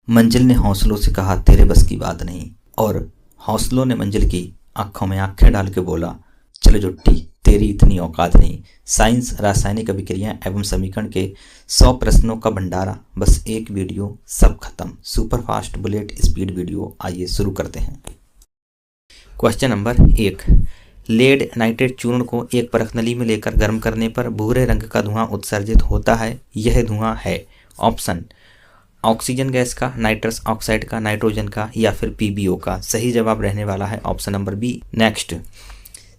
मंजिल ने हौसलों से कहा तेरे बस की बात नहीं, और हौसलों ने मंजिल की आंखों में आंखें डाल के बोला चलो जुट्टी तेरी इतनी औकात नहीं। साइंस, रासायनिक अभिक्रिया एवं समीकरण के 100 प्रश्नों का भंडारा, बस एक वीडियो, सब खत्म। Super fast bullet speed video. आइए शुरू करते हैं। Question number 1। लेड नाइट्रेट चूर्ण को एक परख नली में लेकर गर्म करने पर भूरे रंग का धुआं उत्सर्जित होता है। यह धुआं है ऑप्शन ऑक्सीजन गैस का, नाइट्रस ऑक्साइड का, नाइट्रोजन का या फिर पीबीओ का। सही जवाब रहने वाला है option number B. Next,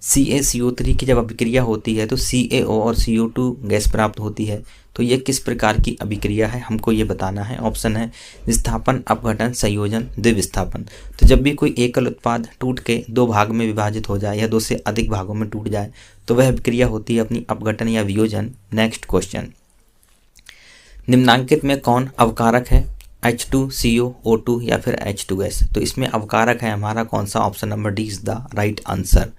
CaCO3 की जब अभिक्रिया होती है तो CaO और CO2 गैस प्राप्त होती है। तो ये किस प्रकार की अभिक्रिया है, हमको ये बताना है। ऑप्शन है विस्थापन, अपघटन, संयोजन, द्विविस्थापन। तो जब भी कोई एकल उत्पाद टूट के दो भाग में विभाजित हो जाए या दो से अधिक भागों में टूट जाए तो वह अभिक्रिया होती है अपनी अपघटन या वियोजन। नेक्स्ट क्वेश्चन, निम्नांकित में कौन अवकारक है, H2CO, O2 या फिर H2S। तो इसमें अवकारक है हमारा कौन सा, option number D is the right answer.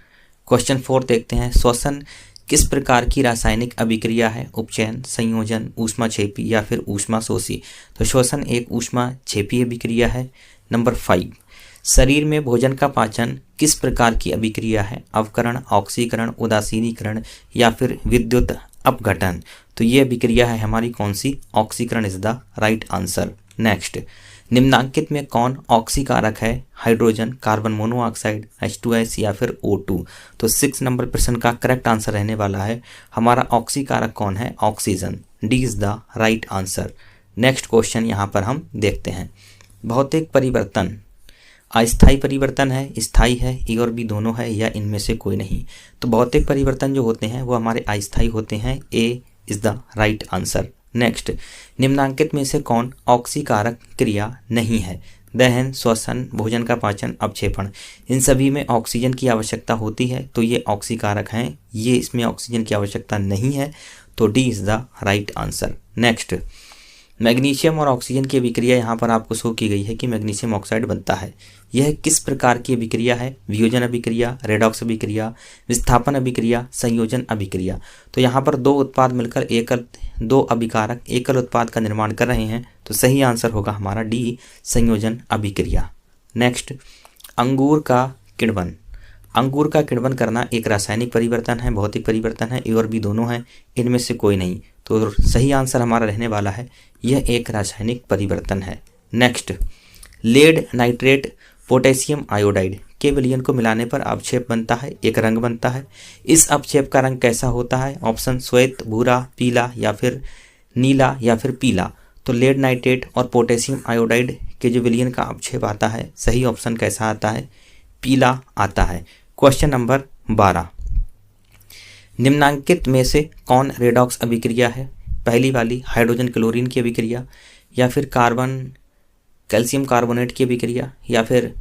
Question 4 देखते हैं। श्वसन किस प्रकार की रासायनिक अभिक्रिया है, उपचयन, संयोजन, ऊष्माक्षेपी या फिर ऊष्माशोषी। तो श्वसन एक ऊष्माक्षेपी अभिक्रिया है। नंबर 5, शरीर में भोजन का पाचन किस प्रकार की अभिक्रिया है, अवकरण, ऑक्सीकरण, उदासीनीकरण या फिर विद्युत अपघटन। तो ये अभिक्रिया है हमारी कौन सी, ऑक्सीकरण is the right answer. Next, निम्नांकित में कौन ऑक्सीकारक है, हाइड्रोजन, कार्बन मोनोऑक्साइड, H2S या फिर O2। तो 6 नंबर प्रश्न का करेक्ट आंसर रहने वाला है हमारा ऑक्सीकारक कौन है, oxygen. D is the right answer. Next question यहाँ पर हम देखते हैं। भौतिक परिवर्तन अस्थायी परिवर्तन है, स्थायी है, ए और बी दोनों है या इनमें से कोई नहीं। तो भौतिक परिवर्तन जो होते हैं वो हमारे अस्थायी होते हैं। A is the right answer. Next, निम्नांकित में से कौन ऑक्सीकारक क्रिया नहीं है, दहन, श्वसन, भोजन का पाचन, अवक्षेपण। इन सभी में ऑक्सीजन की आवश्यकता होती है तो ये ऑक्सीकारक हैं। ये इसमें ऑक्सीजन की आवश्यकता नहीं है तो D is the right answer. Next, magnesium और ऑक्सीजन की अभिक्रिया यहाँ पर आपको शो की गई है कि मैग्नीशियम ऑक्साइड बनता है। यह किस प्रकार की अभिक्रिया है, वियोजन अभिक्रिया, रेडॉक्स अभिक्रिया, विस्थापन अभिक्रिया, संयोजन अभिक्रिया। तो यहाँ पर दो उत्पाद मिलकर दो अभिकारक एकल उत्पाद का निर्माण कर रहे हैं तो सही आंसर होगा हमारा डी, संयोजन अभिक्रिया। नेक्स्ट, अंगूर का किण्वन। अंगूर का किण्वन करना एक रासायनिक परिवर्तन है, भौतिक परिवर्तन है, ए और बी दोनों हैं, इनमें से कोई नहीं। तो सही आंसर हमारा रहने वाला है यह एक रासायनिक परिवर्तन है। Next, lead nitrate potassium iodide के विलयन को मिलाने पर अवक्षेप बनता है, एक रंग बनता है। इस अवक्षेप का रंग कैसा होता है, ऑप्शन श्वेत, भूरा, पीला या फिर नीला या फिर पीला। तो लेड नाइट्रेट और पोटेशियम आयोडाइड के जो विलयन का अवक्षेप आता है सही ऑप्शन कैसा आता है, पीला आता है। क्वेश्चन नंबर 12, निम्नांकित में से कौन रेडॉक्स अभिक्रिया है, पहली वाली हाइड्रोजन क्लोरीन की अभिक्रिया या फिर कार्बन कैल्शियम कार्बोनेट की अभिक्रिया या फिर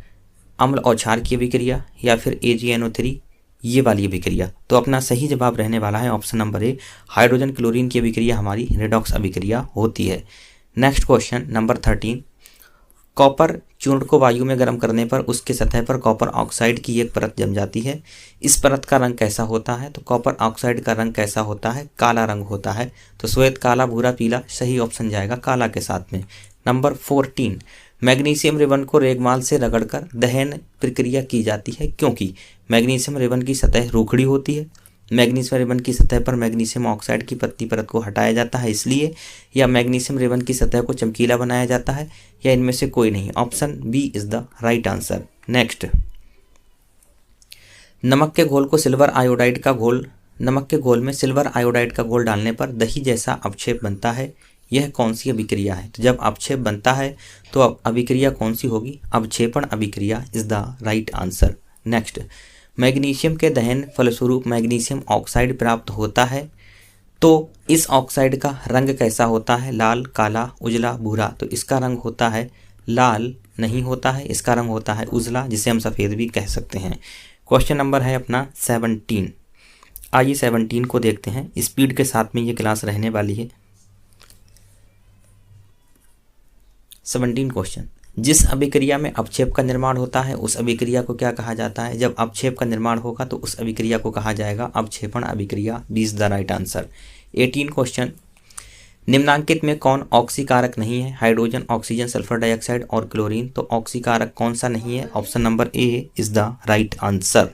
अम्ल और क्षार की अभिक्रिया या फिर AgNO3 ये वाली अभिक्रिया। तो अपना सही जवाब रहने वाला है ऑप्शन नंबर ए, हाइड्रोजन क्लोरीन की अभिक्रिया हमारी रेडॉक्स अभिक्रिया होती है। नेक्स्ट क्वेश्चन नंबर 13, कॉपर चूर्ण को वायु में गर्म करने पर उसके सतह पर कॉपर ऑक्साइड की एक परत जम जाती है। इस परत का रंग कैसा होता है, तो कॉपर ऑक्साइड का रंग कैसा होता है, काला रंग होता है। तो श्वेत, काला, भूरा, पीला, सही ऑप्शन जाएगा काला के साथ में। नंबर 14, मैग्नीशियम रिबन को रेगमाल से रगड़कर दहन प्रक्रिया की जाती है क्योंकि मैग्नीशियम रिबन की सतह रूखड़ी होती है, मैग्नीशियम रिबन की सतह पर मैग्नीशियम ऑक्साइड की पतली परत को हटाया जाता है इसलिए, या मैग्नीशियम रिबन की सतह को चमकीला बनाया जाता है, या इनमें से कोई नहीं। Option B is the right answer. Next, नमक के घोल में सिल्वर आयोडाइड का घोल डालने पर दही जैसा अवक्षेप बनता है। यह कौन सी अभिक्रिया है, तो जब अवक्षेप बनता है तो अब अभिक्रिया कौन सी होगी, अवक्षेपण अभिक्रिया is the right answer. Next, magnesium के दहन फलस्वरूप मैग्नीशियम ऑक्साइड प्राप्त होता है तो इस ऑक्साइड का रंग कैसा होता है, लाल, काला, उजला, भूरा। तो इसका रंग होता है लाल नहीं होता है, इसका रंग होता है उजला, जिसे हम सफ़ेद भी कह सकते हैं। क्वेश्चन नंबर है अपना 17। आइए 17 को देखते हैं, स्पीड के साथ में ये क्लास रहने वाली है। 17 क्वेश्चन, जिस अभिक्रिया में अवक्षेप का निर्माण होता है उस अभिक्रिया को क्या कहा जाता है, जब अवक्षेप का निर्माण होगा तो उस अभिक्रिया को कहा जाएगा अवक्षेपण अभिक्रिया। B is the right answer. 18 question, निम्नांकित में कौन ऑक्सीकारक नहीं है? हाइड्रोजन, ऑक्सीजन, सल्फर डाइऑक्साइड और क्लोरीन। तो ऑक्सीकारक कौन सा नहीं है? Option number A is the right answer.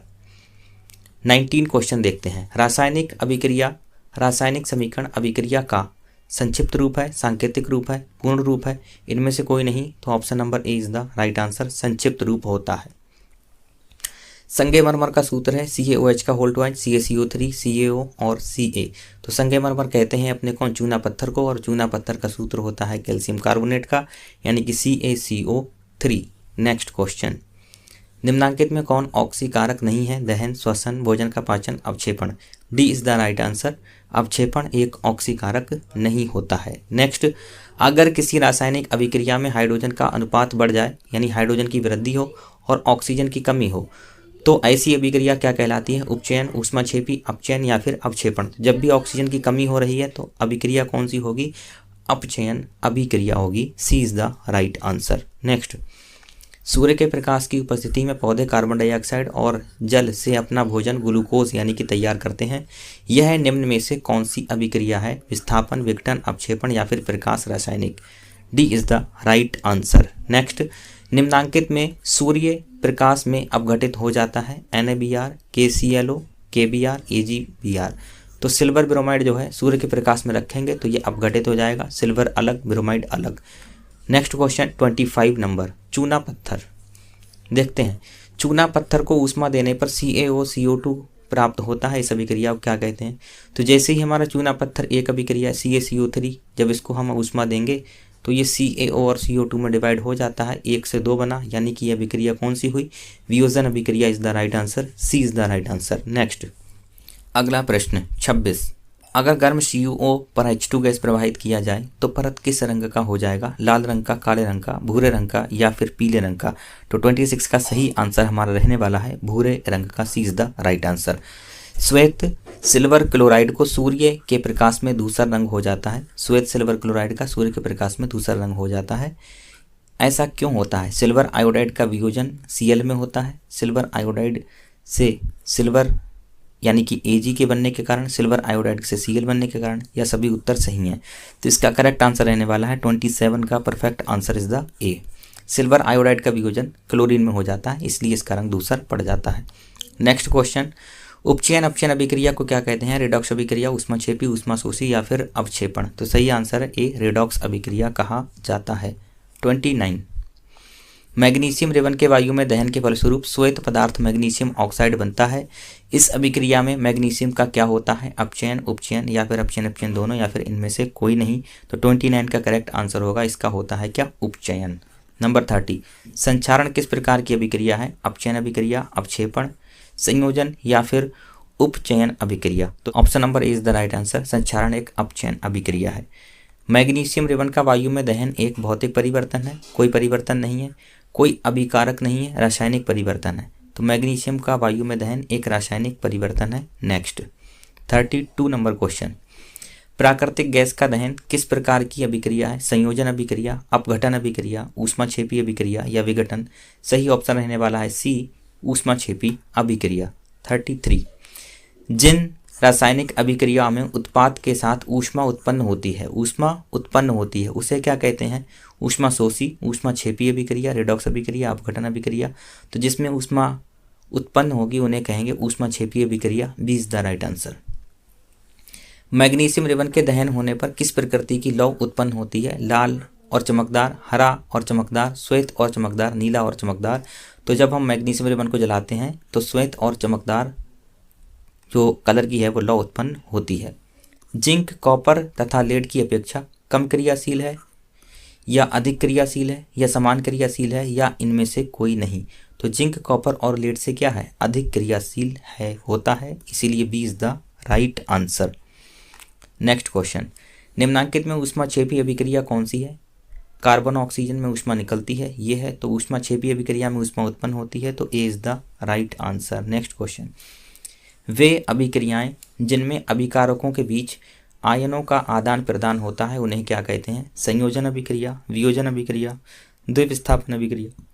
19 question देखते हैं। रासायनिक अभिक्रिया, रासायनिक समीकरण अभिक्रिया का संक्षिप्त रूप है, सांकेतिक रूप है, पूर्ण रूप है? इनमें से कोई नहीं, तो option number A is the right answer, संक्षिप्त रूप होता है। संगमरमर का सूत्र है CaOH का होल ट्वाइस, CaCO3, CaO और Ca। तो संगमरमर कहते हैं अपने कौन? चूना पत्थर को, और चूना पत्थर का सूत्र होता है कैल्शियम कार्बोनेट का, यानी कि CaCO3। नेक्स्ट क्वेश्चन, निम्नांकित में कौन ऑक्सीकारक नहीं है? दहन, श्वसन, भोजन का पाचन, अवक्षेपण। D is the right answer, अवक्षेपण एक ऑक्सीकारक नहीं होता है। नेक्स्ट, अगर किसी रासायनिक अभिक्रिया में हाइड्रोजन का अनुपात बढ़ जाए, यानी हाइड्रोजन की वृद्धि हो और ऑक्सीजन की कमी हो, तो ऐसी अभिक्रिया क्या कहलाती है? उपचयन, ऊष्माक्षेपी, अपचयन या फिर अवक्षेपण। जब भी ऑक्सीजन की कमी हो रही है तो अभिक्रिया कौन सी होगी? अपचयन अभिक्रिया होगी। C is the right answer. Next, सूर्य के प्रकाश की उपस्थिति में पौधे कार्बन डाइऑक्साइड और जल से अपना भोजन ग्लूकोज यानी कि तैयार करते हैं। यह निम्न में से कौन सी अभिक्रिया है? विस्थापन, विघटन, अपक्षेपण या फिर प्रकाश रासायनिक। D is the right answer. Next, निम्नांकित में सूर्य प्रकाश में अपघटित हो जाता है NaBr, KClO, KBr, AgBr। तो सिल्वर ब्रोमाइड जो है सूर्य के प्रकाश में रखेंगे तो ये अपघटित हो जाएगा, सिल्वर अलग, ब्रोमाइड अलग। नेक्स्ट क्वेश्चन 25 नंबर, चूना पत्थर देखते हैं। चूना पत्थर को ऊष्मा देने पर CaO CO2 प्राप्त होता है, इस अभिक्रिया को क्या कहते हैं? तो जैसे ही हमारा चूना पत्थर एक अभिक्रिया CaCO3, जब इसको हम ऊष्मा देंगे तो ये CaO और CO2 में डिवाइड हो जाता है, 1 से 2 बना, यानी कि यह अभिक्रिया कौन सी हुई? वियोजन अभिक्रिया is the right answer. C is the right answer. Next, अगला प्रश्न 26, अगर गर्म CuO पर H2 गैस प्रवाहित किया जाए तो परत किस रंग का हो जाएगा? लाल रंग का, काले रंग का, भूरे रंग का या फिर पीले रंग का? तो 26 का सही आंसर हमारा रहने वाला है भूरे रंग का। सी इज द राइट आंसर। श्वेत सिल्वर क्लोराइड को सूर्य के प्रकाश में धूसर रंग हो जाता है। श्वेत सिल्वर क्लोराइड का सूर्य के प्रकाश में धूसर रंग हो जाता है, ऐसा क्यों होता है? सिल्वर आयोडाइड का वियोजन Cl में होता है, सिल्वर आयोडाइड से सिल्वर यानी कि Ag के बनने के कारण, सिल्वर आयोडाइड से Cl बनने के कारण, या सभी उत्तर सही हैं? तो इसका करेक्ट आंसर रहने वाला है 27 का perfect answer is the A. Silver iodide का वियोजन क्लोरीन में हो जाता है, इसलिए इसका रंग धूसर पड़ जाता है। नेक्स्ट क्वेश्चन, उपचयन अपचयन अभिक्रिया को क्या कहते हैं? रिडॉक्स अभिक्रिया, ऊष्माक्षेपी, ऊष्माशोषी या फिर अवक्षेपण। तो सही आंसर है ए, रिडॉक्स अभिक्रिया कहा जाता है। 29, मैग्नीशियम रेवन के वायु में दहन के फलस्वरूप श्वेत पदार्थ मैग्नीशियम ऑक्साइड बनता है। इस अभिक्रिया में मैग्नीशियम का क्या होता है? अपचयन, उपचयन या फिर अपचयन अपचयन दोनों, या फिर इनमें से कोई नहीं। तो 29 का करेक्ट आंसर होगा, इसका होता है क्या? उपचयन। नंबर 30, संक्षारण किस प्रकार की अभिक्रिया है? अपचयन अभिक्रिया, अवक्षेपण, संयोजन या फिर उपचयन अभिक्रिया। तो option number A is the right answer, संक्षारण एक अपचयन अभिक्रिया है। मैग्नीशियम रेवन का वायु में दहन एक भौतिक परिवर्तन है, कोई परिवर्तन नहीं है, कोई अभिकारक नहीं है, रासायनिक परिवर्तन है। तो मैग्नीशियम का वायु में दहन एक रासायनिक परिवर्तन है। नेक्स्ट 32 नंबर क्वेश्चन, प्राकृतिक गैस का दहन किस प्रकार की अभिक्रिया है? संयोजन अभिक्रिया, अपघटन अभिक्रिया, ऊष्माक्षेपी अभिक्रिया या विघटन। सही ऑप्शन रहने वाला है सी, ऊष्माक्षेपी अभिक्रिया। 33, जिन रासायनिक अभिक्रिया में उत्पाद के साथ ऊष्मा उत्पन्न होती है, ऊष्मा उत्पन्न होती है, उसे क्या कहते हैं? ऊष्माशोषी, ऊष्माक्षेपी अभिक्रिया, रिडॉक्स अभिक्रिया, अपघटन अभिक्रिया। तो जिसमें ऊष्मा उत्पन्न होगी उन्हें कहेंगे ऊष्माक्षेपी अभिक्रिया। B is the right answer. Magnesium ribbon के दहन होने पर किस प्रकृति की लौ उत्पन्न होती है? लाल और चमकदार, हरा और चमकदार, श्वेत और चमकदार, नीला और चमकदार। तो जब हम मैग्नीशियम रेवन को जलाते हैं तो श्वेत और चमकदार जो कलर की है वो लौ उत्पन्न होती है। जिंक कॉपर तथा लेड की अपेक्षा कम क्रियाशील है या अधिक क्रियाशील है या समान क्रियाशील है या इनमें से कोई नहीं? तो जिंक कॉपर और लेड से क्या है? अधिक क्रियाशील है होता है, इसीलिए B is the right answer. Next question, निम्नांकित में ऊष्माक्षेपी अभिक्रिया कौन सी है? कार्बन ऑक्सीजन में ऊष्मा निकलती है, ये है। तो ऊष्माक्षेपी अभिक्रिया में ऊष्मा उत्पन्न होती है, तो A is the right answer. Next question, वे अभिक्रियाएं जिनमें अभिकारकों के बीच आयनों का आदान प्रदान होता है उन्हें क्या कहते हैं? संयोजन अभिक्रिया, वियोजन अभिक्रिया, द्विविस्थापन अभिक्रिया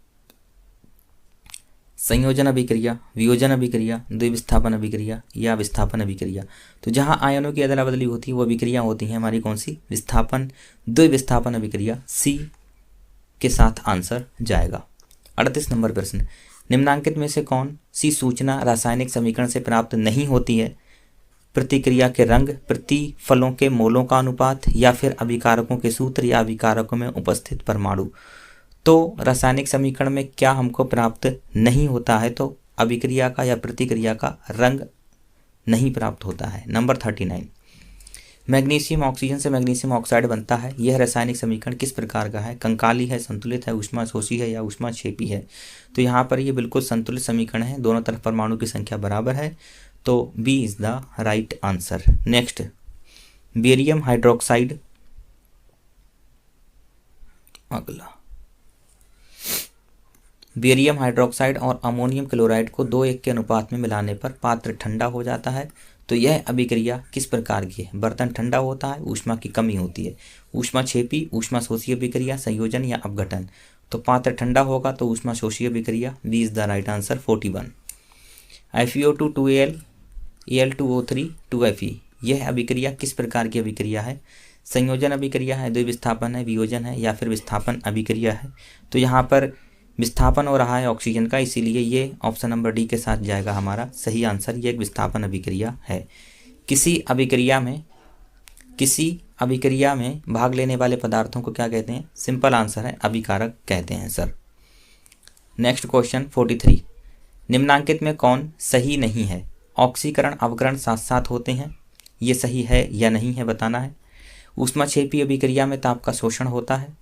संयोजन अभिक्रिया, वियोजन अभिक्रिया, द्विविस्थापन अभिक्रिया या विस्थापन अभिक्रिया। तो जहां आयनों की अदला बदली होती है वो अभिक्रिया होती है हमारी कौन सी, विस्थापन, द्विविस्थापन अभिक्रिया। सी के साथ आंसर जाएगा। 38 नंबर प्रश्न, निम्नांकित में से कौन सी सूचना रासायनिक समीकरण से प्राप्त नहीं होती है? प्रतिक्रिया के रंग, प्रतिफलों के मोलों का अनुपात या फिर अभिकारकों के सूत्र या अभिकारकों में उपस्थित परमाणु। तो रासायनिक समीकरण में क्या हमको प्राप्त नहीं होता है? तो अभिक्रिया का या प्रतिक्रिया का रंग नहीं प्राप्त होता है। नंबर 39, मैग्नीशियम ऑक्सीजन से मैग्नीशियम ऑक्साइड बनता है। यह रासायनिक समीकरण किस प्रकार का है? कंकाली है, संतुलित है, ऊष्माशोषी है या ऊष्माक्षेपी है? तो यहाँ पर ये बिल्कुल संतुलित समीकरण है, दोनों तरफ परमाणु की संख्या बराबर है, तो B is the right answer. Next, barium hydroxide, अगला बेरियम हाइड्रोक्साइड और अमोनियम क्लोराइड को 2:1 के अनुपात में मिलाने पर पात्र ठंडा हो जाता है। तो यह अभिक्रिया किस प्रकार की है? बर्तन ठंडा होता है, ऊष्मा की कमी होती है, ऊष्माक्षेपी, ऊष्माशोषी अभिक्रिया, संयोजन या अपघटन। तो पात्र ठंडा होगा तो ऊष्माशोषी अभिक्रिया, B is the right answer. 41, FeO2 2Al Al2O3 2Fe, यह अभिक्रिया किस प्रकार की अभिक्रिया है? संयोजन अभिक्रिया है, द्विविस्थापन है, वियोजन है या फिर विस्थापन अभिक्रिया है? तो यहाँ पर विस्थापन हो रहा है ऑक्सीजन का, इसीलिए ये ऑप्शन नंबर डी के साथ जाएगा हमारा सही आंसर। ये एक विस्थापन अभिक्रिया है। किसी अभिक्रिया में भाग लेने वाले पदार्थों को क्या कहते हैं? सिंपल आंसर है अभिकारक कहते हैं सर। नेक्स्ट क्वेश्चन 43, निम्नांकित में कौन सही नहीं है? ऑक्सीकरण अवकरण साथ साथ होते हैं, ये सही है या नहीं है बताना है। ऊष्माक्षेपी अभिक्रिया में ताप का शोषण होता है।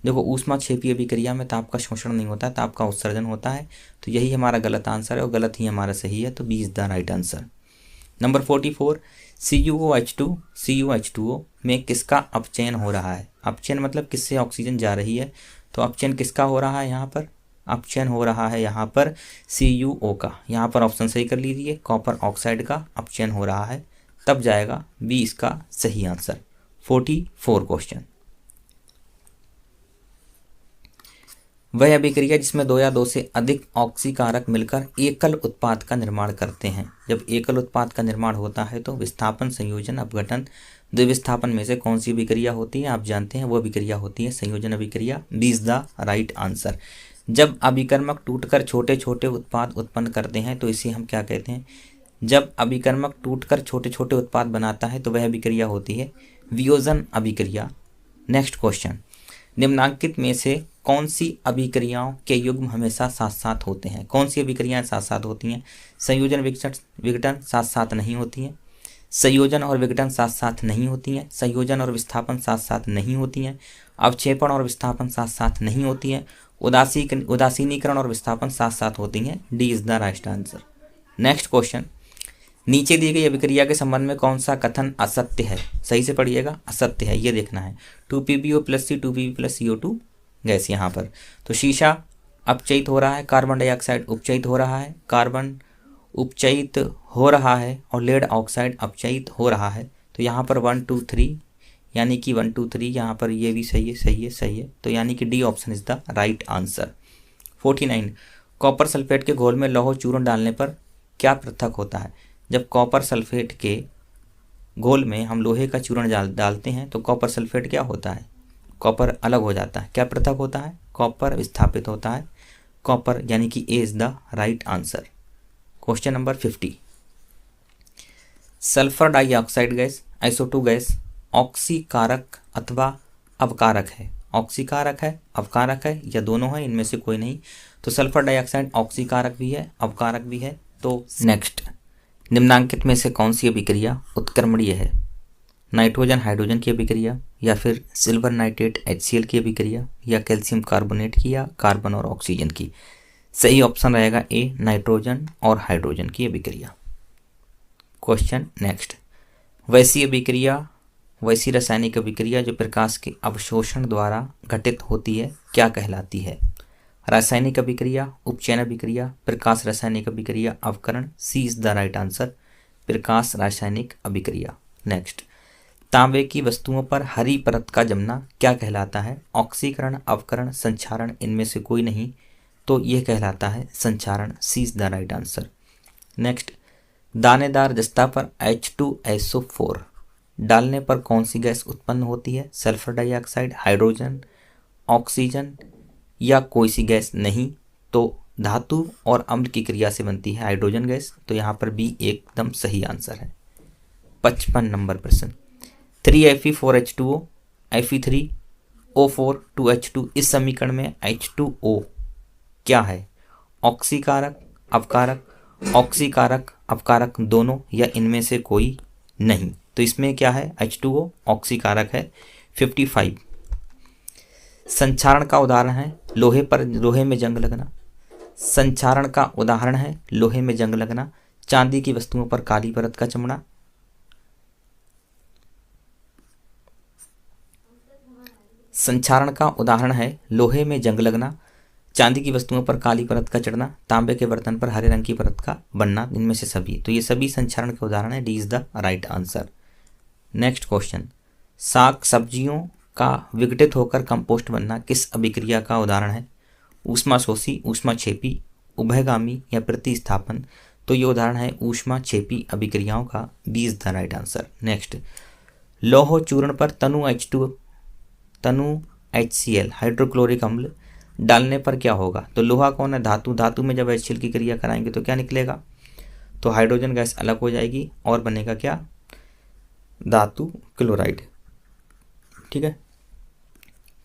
देखो, ऊष्माक्षेपी अभिक्रिया में ताप का शोषण नहीं होता है, ताप का उत्सर्जन होता है। तो यही हमारा गलत आंसर है और गलत ही हमारा सही है, तो B is the right answer. Number 44, CuOH2 में किसका अपचयन हो रहा है? अपचयन मतलब किससे ऑक्सीजन जा रही है, तो अपचयन किसका हो रहा है? यहाँ पर अपचयन हो रहा है यहाँ पर CuO का। यहाँ पर ऑप्शन सही कर लीजिए, कॉपर ऑक्साइड का अपचयन हो रहा है, तब जाएगा बी इसका सही आंसर। 44 क्वेश्चन, वह अभिक्रिया जिसमें 2 या 2 से अधिक ऑक्सीकारक मिलकर एकल उत्पाद का निर्माण करते हैं। जब एकल उत्पाद का निर्माण होता है तो विस्थापन, संयोजन, अपघटन, द्विविस्थापन में से कौन सी अभिक्रिया होती है? आप जानते हैं वो अभिक्रिया होती है संयोजन अभिक्रिया। B is the right answer. जब अभिकर्मक टूटकर छोटे छोटे उत्पाद उत्पन्न करते हैं तो इसे हम क्या कहते हैं? जब अभिकर्मक टूटकर छोटे छोटे उत्पाद बनाता है तो वह अभिक्रिया होती है वियोजन अभिक्रिया। नेक्स्ट क्वेश्चन, निम्नांकित में से कौन सी अभिक्रियाओं के युग्म हमेशा साथ साथ होते हैं? कौन सी अभिक्रियाएं साथ साथ होती हैं? संयोजन विघटन साथ साथ नहीं होती हैं, संयोजन और विघटन साथ साथ नहीं होती हैं, संयोजन और विस्थापन साथ साथ नहीं होती हैं, अवक्षेपण और विस्थापन साथ साथ नहीं होती हैं, उदासीनीकरण और विस्थापन साथ साथ होती हैं। D is the right answer. Next question, नीचे दी गई अभिक्रिया के संबंध में कौन सा कथन असत्य है? सही से पढ़िएगा, असत्य है ये देखना है। 2PbO+C 2Pb+CO2 गैस यहाँ पर। तो शीशा अपचयित हो रहा है, कार्बन डाइऑक्साइड उपचयित हो रहा है, कार्बन उपचयित हो रहा है और लेड ऑक्साइड अपचयित हो रहा है। तो यहाँ पर 1 2 3 यानी कि 1 2 3 यहाँ पर ये भी सही है, सही है, सही है। तो यानी कि D option is the right answer. 49, copper sulphate के घोल में लौह चूर्ण डालने पर क्या पृथक होता है? जब कॉपर सल्फेट के घोल में हम लोहे का चूर्ण डालते हैं तो कॉपर सल्फेट क्या होता है? कॉपर अलग हो जाता है। क्या पृथक होता है? कॉपर विस्थापित होता है। कॉपर यानी कि A is the right answer. Question number 50, sulphur dioxide gas, SO2 gas ऑक्सीकारक अथवा अवकारक है? ऑक्सीकारक है, अवकारक है या दोनों है, इनमें से कोई नहीं। तो सल्फर डाइऑक्साइड ऑक्सीकारक भी है, अवकारक भी है। तो नेक्स्ट, निम्नांकित में से कौन सी अभिक्रिया उत्क्रमणीय है? नाइट्रोजन हाइड्रोजन की अभिक्रिया या फिर सिल्वर नाइट्रेट HCl की अभिक्रिया या कैल्शियम कार्बोनेट की या कार्बन और ऑक्सीजन की? सही ऑप्शन रहेगा ए, नाइट्रोजन और हाइड्रोजन की अभिक्रिया। क्वेश्चन नेक्स्ट, वैसी अभिक्रिया, वैसी रासायनिक अभिक्रिया जो प्रकाश के अवशोषण द्वारा घटित होती है क्या कहलाती है? रासायनिक अभिक्रिया, उपचयन अभिक्रिया, प्रकाश रासायनिक अभिक्रिया, अवकरण। सी इज द राइट आंसर, प्रकाश रासायनिक अभिक्रिया। नेक्स्ट, तांबे की वस्तुओं पर हरी परत का जमना क्या कहलाता है? ऑक्सीकरण, अवकरण, संक्षारण, इनमें से कोई नहीं। तो यह कहलाता है संचारण। C is the right answer. Next, दानेदार जस्ता पर H2SO4 डालने पर कौन सी गैस उत्पन्न होती है? सल्फर डाइऑक्साइड, हाइड्रोजन, ऑक्सीजन या कोई सी गैस नहीं। तो धातु और अम्ल की क्रिया से बनती है हाइड्रोजन गैस। तो यहाँ पर बी एकदम सही आंसर है। 55 नंबर प्रश्न, 3Fe4H2O, Fe3O4 2H2 इस समीकरण में H2O क्या है? ऑक्सीकारक, अवकारक, ऑक्सीकारक, अवकारक दोनों या इनमें से कोई नहीं। तो इसमें क्या है? H2O ऑक्सीकारक है। 55, संचारण का उदाहरण है लोहे में जंग लगना। संचारण का उदाहरण है लोहे में जंग लगना, चांदी की वस्तुओं पर काली परत का चमड़ा, संचारण का उदाहरण है लोहे में जंग लगना, चांदी की वस्तुओं पर काली परत का चढ़ना, तांबे के बर्तन पर हरे रंग की परत का बनना, इनमें से सभी। तो ये सभी संचारण के उदाहरण है। D is the right answer. Next question, साग सब्जियों का विघटित होकर कंपोस्ट बनना किस अभिक्रिया का उदाहरण है? ऊष्माशोषी, ऊष्माक्षेपी, उभयगामी या प्रतिस्थापन। तो ये उदाहरण है ऊष्माक्षेपी अभिक्रियाओं का। B is the right answer. Next, लौह चूर्ण पर तनु HCl हाइड्रोक्लोरिक अम्ल डालने पर क्या होगा? तो लोहा कौन है? धातु। धातु में जब HCl की क्रिया कराएंगे तो क्या निकलेगा? तो हाइड्रोजन गैस अलग हो जाएगी और बनेगा क्या? धातु क्लोराइड। ठीक है,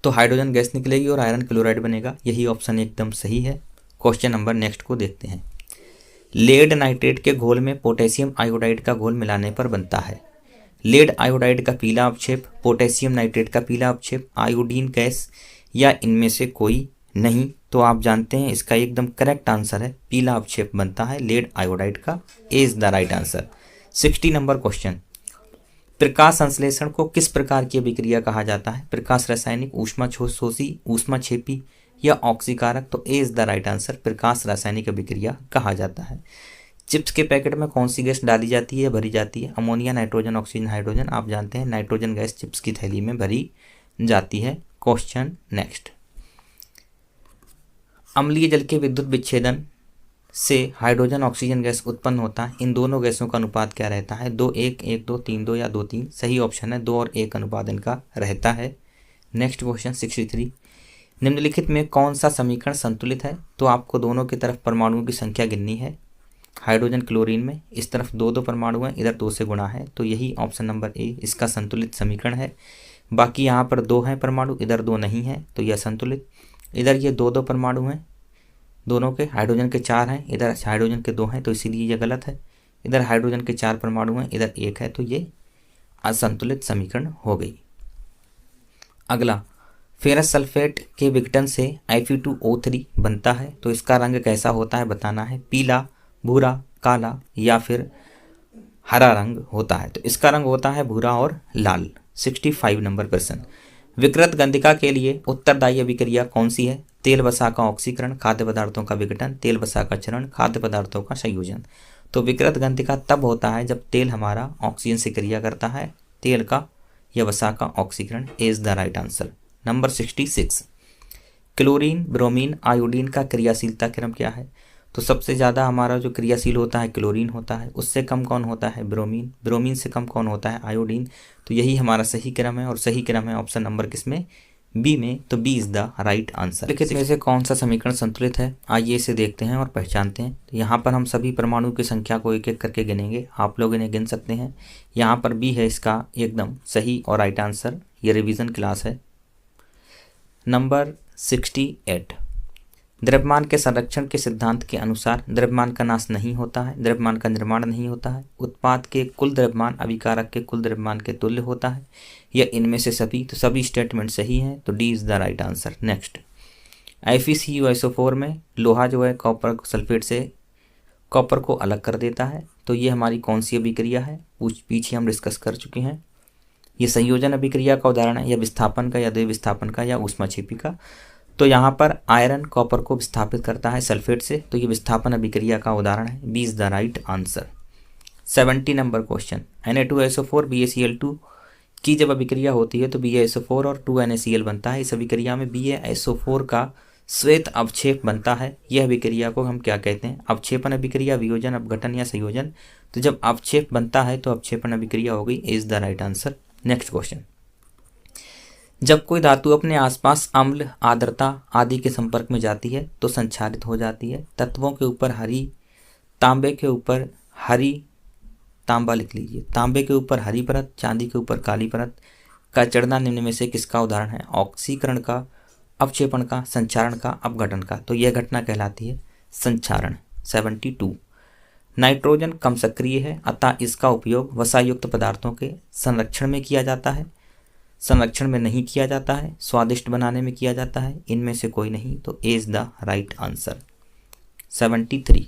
तो हाइड्रोजन गैस निकलेगी और आयरन क्लोराइड बनेगा। यही ऑप्शन एकदम सही है। क्वेश्चन नंबर नेक्स्ट को देखते हैं। लेड नाइट्रेट के घोल में पोटेशियम आयोडाइड का घोल मिलाने पर बनता है। लेड आयोडाइड का पीला अवक्षेप, पोटेशियम नाइट्रेट का पीला अवक्षेप, आयोडीन गैस या इनमें से कोई नहीं। तो आप जानते हैं इसका एकदम करेक्ट आंसर है पीला अवक्षेप बनता है लेड आयोडाइड का। A is the right answer. 60 number question, प्रकाश संश्लेषण को किस प्रकार की अभिक्रिया कहा जाता है? प्रकाश रासायनिक, ऊष्माशोषी, ऊष्माक्षेपी या ऑक्सीकारक। तो A is the right answer. प्रकाश रासायनिक अभिक्रिया कहा जाता है। चिप्स के पैकेट में कौन सी गैस डाली जाती है, भरी जाती है? Ammonia, nitrogen, oxygen, hydrogen. आप जानते हैं नाइट्रोजन गैस चिप्स की थैली में भरी जाती है। क्वेश्चन नेक्स्ट, अम्लीय जल के विद्युत विच्छेदन से हाइड्रोजन ऑक्सीजन गैस उत्पन्न होता है। इन दोनों गैसों का अनुपात क्या रहता है? 2:1, 1:2, 3:2 या 2:3। सही ऑप्शन है 2 और 1 अनुपात इनका रहता है। नेक्स्ट क्वेश्चन 63, निम्नलिखित में कौन सा समीकरण संतुलित है? तो आपको दोनों की तरफ परमाणुओं की संख्या गिननी है। हाइड्रोजन क्लोरीन में इस तरफ 2 परमाणु हैं, इधर 2 से गुणा है। तो यही ऑप्शन नंबर ए इसका संतुलित समीकरण है। बाकी यहाँ पर 2 हैं परमाणु, इधर 2 नहीं है, तो यह संतुलित। इधर ये 2 परमाणु हैं दोनों के, हाइड्रोजन के 4 हैं, इधर हाइड्रोजन के 2 हैं, तो इसीलिए यह गलत है। इधर हाइड्रोजन के 4 परमाणु हैं, इधर 1 है, तो ये असंतुलित समीकरण हो गई। अगला, फेरस सल्फेट के विघटन से Fe2O3 बनता है। तो इसका रंग कैसा होता है बताना है। पीला, भूरा, काला या फिर हरा रंग होता है। तो इसका रंग होता है भूरा और लाल। 65 नंबर प्रश्न, विकृत गंधिका के लिए उत्तरदायी अभिक्रिया कौन सी है? तेल वसा का ऑक्सीकरण, खाद्य पदार्थों का विघटन, तेल वसा का चरण, खाद्य पदार्थों का संयोजन। तो विकृत गंधिका तब होता है जब तेल हमारा ऑक्सीजन से क्रिया करता है, तेल का या वसा का ऑक्सीकरण। Is the right answer. Number 66, chlorine, bromine, iodine का क्रियाशीलता क्रम क्या है? तो सबसे ज़्यादा हमारा जो क्रियाशील होता है क्लोरीन होता है, उससे कम कौन होता है? ब्रोमीन, ब्रोमीन से कम कौन होता है? आयोडीन। तो यही हमारा सही क्रम है और सही क्रम है ऑप्शन नंबर किसमें? बी में। तो B is the right answer. लिखित में से कौन सा समीकरण संतुलित है? आइए इसे देखते हैं और पहचानते हैं। तो यहाँ पर हम सभी परमाणु की संख्या को एक एक करके गिनेंगे, आप लोग इन्हें गिन सकते हैं। यहाँ पर बी है इसका एकदम सही और राइट आंसर। ये रिवीजन क्लास है। नंबर 68, द्रव्यमान के संरक्षण के सिद्धांत के अनुसार द्रव्यमान का नाश नहीं होता है, द्रव्यमान का निर्माण नहीं होता है, उत्पाद के कुल द्रव्यमान अभिकारक के कुल द्रव्यमान के तुल्य होता है, या इनमें से सभी। तो सभी स्टेटमेंट सही हैं, तो D is the right answer. Next, FeCuSO4 में लोहा जो है कॉपर सल्फेट से कॉपर को अलग कर देता है। तो ये हमारी कौन सी अभिक्रिया है? पीछे हम डिस्कस कर चुके हैं। ये संयोजन अभिक्रिया का उदाहरण है, या विस्थापन का, या द्वि विस्थापन का, या ऊष्माक्षेपी का। तो यहाँ पर आयरन कॉपर को विस्थापित करता है सल्फेट से, तो ये विस्थापन अभिक्रिया का उदाहरण है। B is the right answer. 70 number question, Na2SO4 BaCl2 की जब अभिक्रिया होती है तो BaSO4 और 2NaCl बनता है। इस अभिक्रिया में BaSO4 का श्वेत अवक्षेप बनता है, यह अभिक्रिया को हम क्या कहते हैं? अवक्षेपण अभिक्रिया, वियोजन, अपघटन या संयोजन। तो जब अवक्षेप बनता है तो अवक्षेपण अभिक्रिया हो गई, is the right answer. Next question, जब कोई धातु अपने आसपास अम्ल, आर्द्रता आदि के संपर्क में जाती है तो संक्षारित हो जाती है। तत्वों के ऊपर हरी, तांबे के ऊपर हरी, तांबा लिख लीजिए, तांबे के ऊपर हरी परत, चांदी के ऊपर काली परत का चढ़ना निम्न में से किसका उदाहरण है? ऑक्सीकरण का, अवक्षेपण का, संचारण का, अपघटन का। तो यह घटना कहलाती है संचारण। 72, नाइट्रोजन कम सक्रिय है, अतः इसका उपयोग वसायुक्त पदार्थों के संरक्षण में किया जाता है, संरक्षण में नहीं किया जाता है, स्वादिष्ट बनाने में किया जाता है, इनमें से कोई नहीं। तो A is the right answer. 73,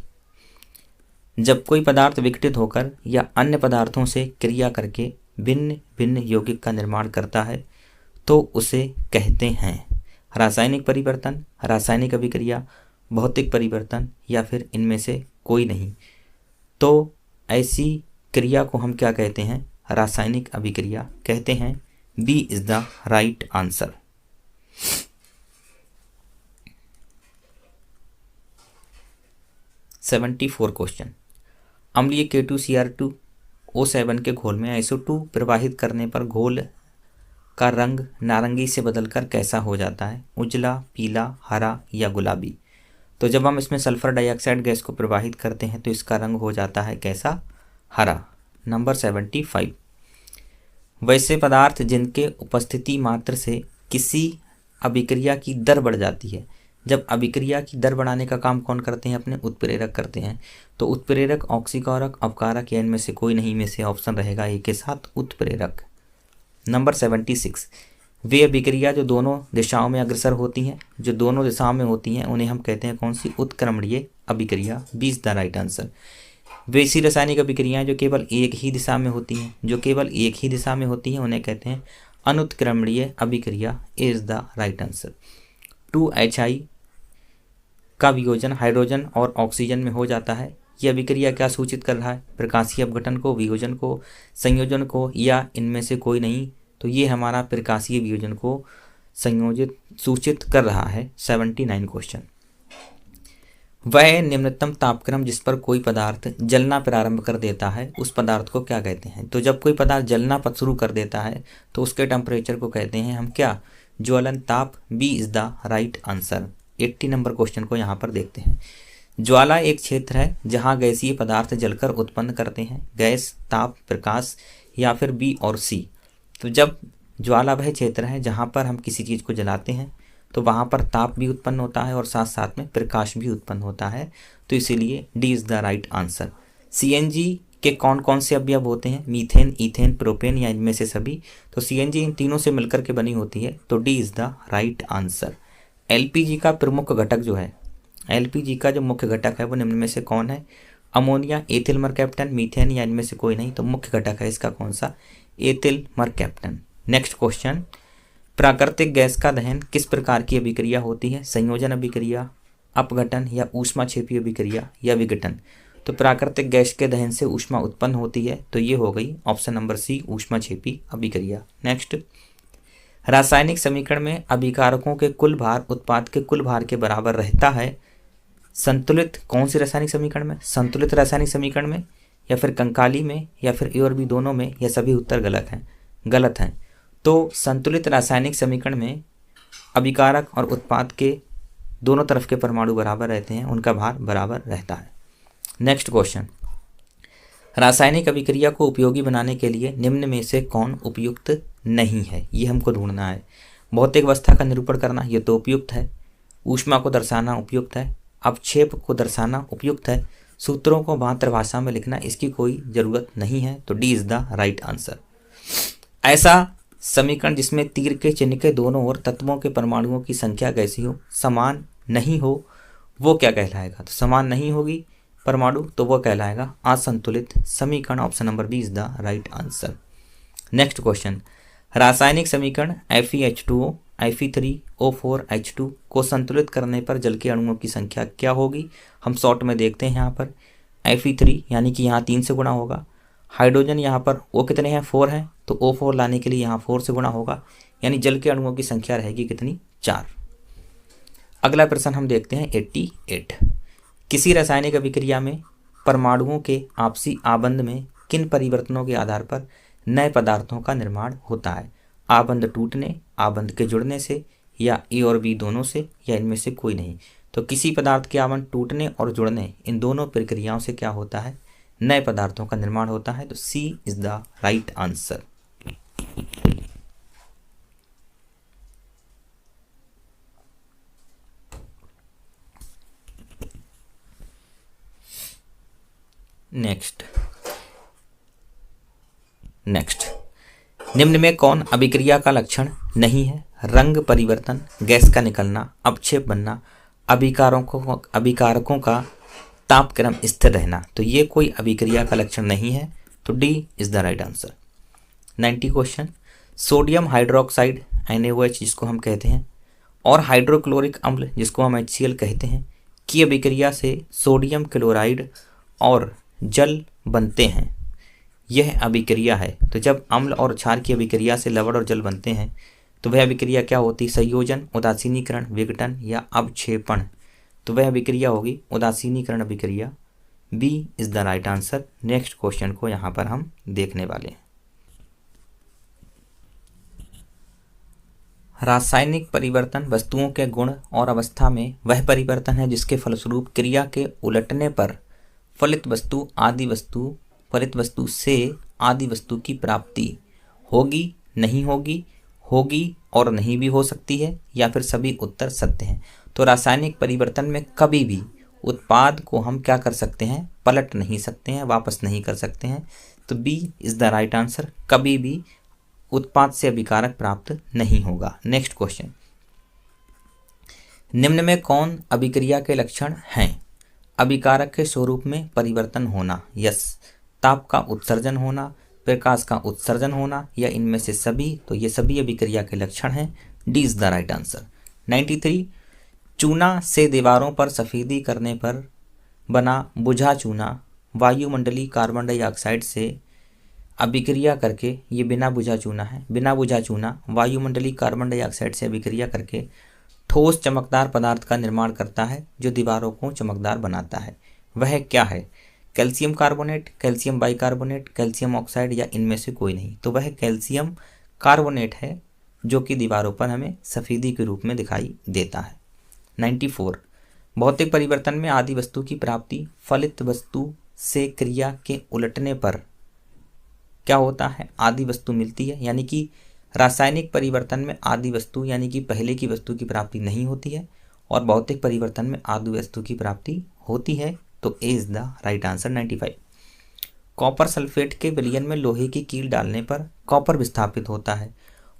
जब कोई पदार्थ विघटित होकर या अन्य पदार्थों से क्रिया करके भिन्न भिन्न यौगिक का निर्माण करता है तो उसे कहते हैं रासायनिक परिवर्तन, रासायनिक अभिक्रिया, भौतिक परिवर्तन या फिर इनमें से कोई नहीं। तो ऐसी क्रिया को हम क्या कहते हैं? रासायनिक अभिक्रिया कहते हैं। B is the right answer. 74 question, अम्लीय K2Cr2O7 के घोल में SO2 प्रवाहित करने पर घोल का रंग नारंगी से बदलकर कैसा हो जाता है? उजला, पीला, हरा या गुलाबी। तो जब हम इसमें सल्फर डाइऑक्साइड गैस को प्रवाहित करते हैं तो इसका रंग हो जाता है कैसा? हरा। नंबर 75, वैसे पदार्थ जिनके उपस्थिति मात्र से किसी अभिक्रिया की दर बढ़ जाती है। जब अभिक्रिया की दर बढ़ाने का काम कौन करते हैं? अपने उत्प्रेरक करते हैं। तो उत्प्रेरक, ऑक्सीकारक, अपकारक या इनमें से कोई नहीं में से ऑप्शन रहेगा ए के साथ उत्प्रेरक। नंबर 76, वे अभिक्रिया जो दोनों दिशाओं में अग्रसर होती हैं, जो दोनों दिशाओं में होती हैं उन्हें हम कहते हैं कौन सी? उत्क्रमणीय अभिक्रिया। B is the right answer. वैसी रासायनिक अभिक्रियाएं जो केवल एक ही दिशा में होती हैं, जो केवल एक ही दिशा में होती हैं उन्हें कहते हैं अनुत्क्रमणीय अभिक्रिया। Is the right answer. 2HI का वियोजन हाइड्रोजन और ऑक्सीजन में हो जाता है। यह अभिक्रिया क्या सूचित कर रहा है? प्रकाशीय अपघटन को, वियोजन को, संयोजन को या इनमें से कोई नहीं। तो ये हमारा प्रकाशीय वियोजन को संयोजित सूचित कर रहा है। 79 क्वेश्चन, वह निम्नतम तापक्रम जिस पर कोई पदार्थ जलना प्रारंभ कर देता है उस पदार्थ को क्या कहते हैं? तो जब कोई पदार्थ जलना शुरू कर देता है तो उसके टेम्परेचर को कहते हैं हम क्या? ज्वलन ताप। B is the right answer. 80 number question को यहाँ पर देखते हैं। ज्वाला एक क्षेत्र है जहाँ गैसीय पदार्थ जलकर उत्पन्न करते हैं गैस, ताप, प्रकाश या फिर बी और सी। तो जब ज्वाला वह क्षेत्र है जहाँ पर हम किसी चीज़ को जलाते हैं तो वहाँ पर ताप भी उत्पन्न होता है और साथ साथ में प्रकाश भी उत्पन्न होता है। तो इसीलिए D is the right answer. CNG के कौन कौन से अवयव होते हैं? मीथेन, ईथेन, प्रोपेन या इनमें से सभी। तो CNG इन तीनों से मिलकर के बनी होती है। तो D is the right answer. LPG का प्रमुख घटक जो है, LPG का जो मुख्य घटक है वो निम्न में से कौन है? अमोनिया, एथिल मरकैप्टन, मीथेन या इनमें से कोई नहीं। तो मुख्य घटक है इसका कौन सा? Ethyl mercaptan. नेक्स्ट क्वेश्चन, प्राकृतिक गैस का दहन किस प्रकार की अभिक्रिया होती है? संयोजन अभिक्रिया, अपघटन या ऊष्माक्षेपी अभिक्रिया या विघटन। तो प्राकृतिक गैस के दहन से ऊष्मा उत्पन्न होती है। तो ये हो गई ऑप्शन नंबर सी, ऊष्माक्षेपी अभिक्रिया। नेक्स्ट, रासायनिक समीकरण में अभिकारकों के कुल भार उत्पाद के कुल भार के बराबर रहता है। संतुलित कौन सी रासायनिक समीकरण में? संतुलित रासायनिक समीकरण में या फिर कंकाली में या फिर ए और बी दोनों में, या सभी उत्तर गलत हैं। तो संतुलित रासायनिक समीकरण में अभिकारक और उत्पाद के दोनों तरफ के परमाणु बराबर रहते हैं, उनका भार बराबर रहता है। नेक्स्ट क्वेश्चन, रासायनिक अभिक्रिया को उपयोगी बनाने के लिए निम्न में से कौन उपयुक्त नहीं है? ये हमको ढूंढना है। भौतिक अवस्था का निरूपण करना, ये तो उपयुक्त है। ऊष्मा को दर्शाना उपयुक्त है। अवक्षेप को दर्शाना उपयुक्त है। सूत्रों को मातृभाषा में लिखना, इसकी कोई ज़रूरत नहीं है। तो D is the right answer. ऐसा समीकरण जिसमें तीर के चिन्ह के दोनों ओर तत्वों के परमाणुओं की संख्या कैसी हो? समान नहीं हो, वो क्या कहलाएगा? तो समान नहीं होगी परमाणु तो वो कहलाएगा असंतुलित समीकरण। Option number B is the right answer. Next question, रासायनिक समीकरण FeH2O, Fe3O4H2 को संतुलित करने पर जल के अणुओं की संख्या क्या होगी? हम शॉर्ट में देखते हैं। यहाँ पर Fe3 यानी कि यहाँ 3 से गुणा होगा। हाइड्रोजन यहाँ पर O कितने हैं? 4 हैं। तो O4 लाने के लिए यहाँ 4 से गुणा होगा, यानी जल के अणुओं की संख्या रहेगी कितनी? 4। अगला प्रश्न हम देखते हैं 88। किसी रासायनिक अभिक्रिया में परमाणुओं के आपसी आबंध में किन परिवर्तनों के आधार पर नए पदार्थों का निर्माण होता है? आबंध टूटने, आबंध के जुड़ने से, या ए और बी दोनों से, या इनमें से कोई नहीं। तो किसी पदार्थ के आबंध टूटने और जुड़ने, इन दोनों प्रक्रियाओं से क्या होता है? नए पदार्थों का निर्माण होता है। तो C is the right answer. Next निम्न में कौन अभिक्रिया का लक्षण नहीं है? रंग परिवर्तन, गैस का निकलना, अपक्षेप बनना, अभिकारकों का तापक्रम स्थिर रहना। तो ये कोई अभिक्रिया का लक्षण नहीं है। तो D is the right answer. 90 question. Sodium hydroxide NaOH जिसको हम कहते हैं और हाइड्रोक्लोरिक अम्ल जिसको हम HCl कहते हैं की अभिक्रिया से सोडियम क्लोराइड और जल बनते हैं। यह अभिक्रिया है। तो जब अम्ल और क्षार की अभिक्रिया से लवण और जल बनते हैं तो वह अभिक्रिया क्या होती है? संयोजन, उदासीनीकरण, विघटन या अवक्षेपण। तो वह अभिक्रिया होगी उदासीनीकरण अभिक्रिया। B is the right answer. Next question को यहाँ पर हम देखने वाले हैं। रासायनिक परिवर्तन वस्तुओं के गुण और अवस्था में वह परिवर्तन है जिसके फलस्वरूप क्रिया के उलटने पर फलित वस्तु से आदि वस्तु की प्राप्ति होगी, नहीं होगी, होगी और नहीं भी हो सकती है, या फिर सभी उत्तर सत्य हैं। तो रासायनिक परिवर्तन में कभी भी उत्पाद को हम क्या कर सकते हैं? पलट नहीं सकते हैं, वापस नहीं कर सकते हैं। तो B is the right answer. कभी भी उत्पाद से अभिकारक प्राप्त नहीं होगा। Next question. निम्न में कौन अभिक्रिया के लक्षण हैं? अभिकारक के स्वरूप में परिवर्तन होना, यस। ताप का उत्सर्जन होना, प्रकाश का उत्सर्जन होना, या इनमें से सभी। तो ये सभी अभिक्रिया के लक्षण हैं। D is the right answer. 93। चूना से दीवारों पर सफेदी करने पर बना बुझा चूना वायुमंडलीय कार्बन डाइऑक्साइड से अभिक्रिया करके, ये बिना बुझा चूना है, बिना बुझा चूना वायुमंडलीय कार्बन डाइऑक्साइड से अभिक्रिया करके ठोस चमकदार पदार्थ का निर्माण करता है जो दीवारों को चमकदार बनाता है। वह क्या है? Calcium carbonate, calcium bicarbonate, calcium oxide, या इनमें से कोई नहीं। तो वह कैल्शियम कार्बोनेट है जो कि दीवारों पर हमें सफेदी के रूप में दिखाई देता है। 94। भौतिक परिवर्तन में आदि वस्तु की प्राप्ति फलित वस्तु से क्रिया के उलटने पर क्या होता है? आदि वस्तु मिलती है। यानी कि रासायनिक परिवर्तन में आदि वस्तु यानी कि पहले की वस्तु की प्राप्ति नहीं होती है, और भौतिक परिवर्तन में आदि वस्तु की प्राप्ति होती है। तो A is the right answer. 95। Copper sulphate के विलयन में लोहे की कील डालने पर कॉपर विस्थापित होता है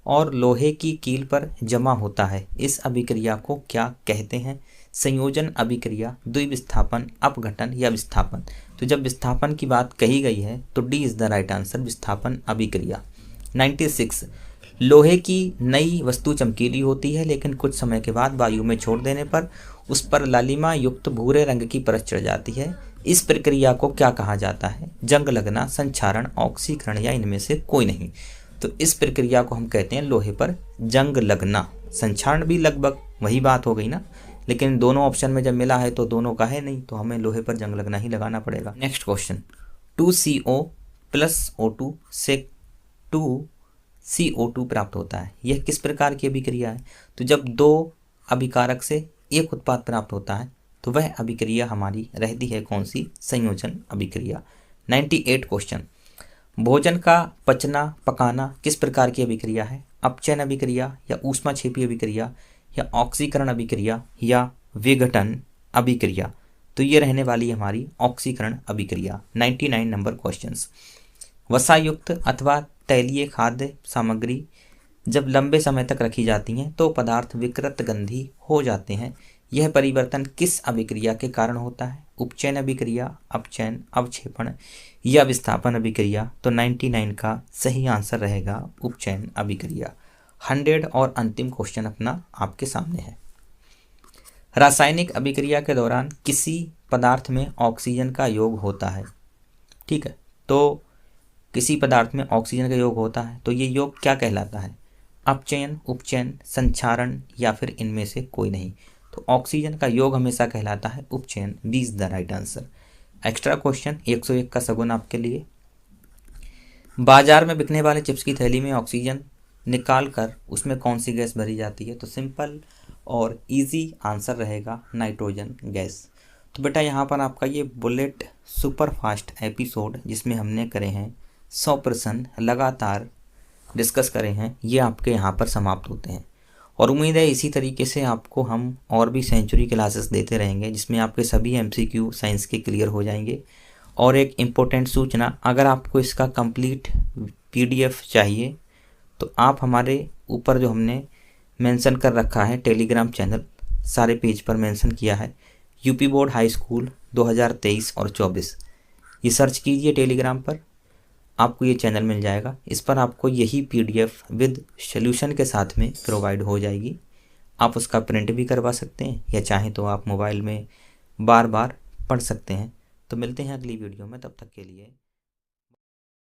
और लोहे की कील पर जमा होता है। इस अभिक्रिया को क्या कहते हैं? संयोजन अभिक्रिया, द्विविस्थापन, अपघटन या विस्थापन। तो जब विस्थापन की बात कही गई है तो D is the right answer, विस्थापन अभिक्रिया। 96। लोहे की नई वस्तु चमकीली होती है लेकिन कुछ समय के बाद वायु में छोड़ देने पर उस पर लालिमा युक्त भूरे रंग की परत चढ़ जाती है। इस प्रक्रिया को क्या कहा जाता है? जंग लगना, संक्षारण, ऑक्सीकरण, या इनमें से कोई नहीं। तो इस प्रक्रिया को हम कहते हैं लोहे पर जंग लगना। संक्षारण भी लगभग वही बात हो गई ना, लेकिन दोनों ऑप्शन में जब मिला है तो दोनों का है नहीं, तो हमें लोहे पर जंग लगना ही लगाना पड़ेगा। Next question. 2CO + O2 से 2CO2 प्राप्त होता है। यह किस प्रकार की अभिक्रिया है? तो जब दो अभिकारक से एक उत्पाद प्राप्त होता है तो वह अभिक्रिया हमारी रहती है कौन सी? संयोजन अभिक्रिया। 98 क्वेश्चन। भोजन का पचना, पकाना किस प्रकार की अभिक्रिया है? अपचयन अभिक्रिया, या ऊष्माक्षेपी अभिक्रिया, या ऑक्सीकरण अभिक्रिया, या विघटन अभिक्रिया। तो ये रहने वाली हमारी ऑक्सीकरण अभिक्रिया। 99 नंबर क्वेश्चंस। वसायुक्त अथवा तैलीय खाद्य सामग्री जब लंबे समय तक रखी जाती हैं तो पदार्थ विकृत गंधी हो जाते हैं। यह परिवर्तन किस अभिक्रिया के कारण होता है? उपचयन अभिक्रिया, अपचयन, अवक्षेपण, या विस्थापन अभिक्रिया। तो 99 का सही आंसर रहेगा उपचयन अभिक्रिया। 100 और अंतिम क्वेश्चन अपना आपके सामने है। रासायनिक अभिक्रिया के दौरान किसी पदार्थ में ऑक्सीजन का योग होता है। ठीक है, तो किसी पदार्थ में ऑक्सीजन का योग होता है तो ये योग क्या कहलाता है? अपचयन, उपचयन, संक्षारण, या फिर इनमें से कोई नहीं। तो ऑक्सीजन का योग हमेशा कहलाता है उपचयन। B is the right answer. Extra question 101 का सगुन आपके लिए। बाजार में बिकने वाले चिप्स की थैली में ऑक्सीजन निकाल कर उसमें कौन सी गैस भरी जाती है? तो सिंपल और इजी आंसर रहेगा नाइट्रोजन गैस। तो बेटा यहाँ पर आपका ये बुलेट सुपर फास्ट एपिसोड जिसमें हमने करे हैं 100 प्रश्न लगातार डिस्कस करे हैं, ये आपके यहाँ पर समाप्त होते हैं। और उम्मीद है इसी तरीके से आपको हम और भी सेंचुरी क्लासेस देते रहेंगे जिसमें आपके सभी MCQ साइंस के क्लियर हो जाएंगे। और एक इम्पोर्टेंट सूचना, अगर आपको इसका कंप्लीट PDF चाहिए तो आप हमारे ऊपर जो हमने मेंशन कर रखा है टेलीग्राम चैनल, सारे पेज पर मेंशन किया है, यूपी बोर्ड हाई स्कूल 2023 और 24, ये सर्च कीजिए टेलीग्राम पर, आपको ये चैनल मिल जाएगा। इस पर आपको यही PDF विद सोल्यूशन के साथ में प्रोवाइड हो जाएगी। आप उसका प्रिंट भी करवा सकते हैं या चाहें तो आप मोबाइल में बार बार पढ़ सकते हैं। तो मिलते हैं अगली वीडियो में, तब तक के लिए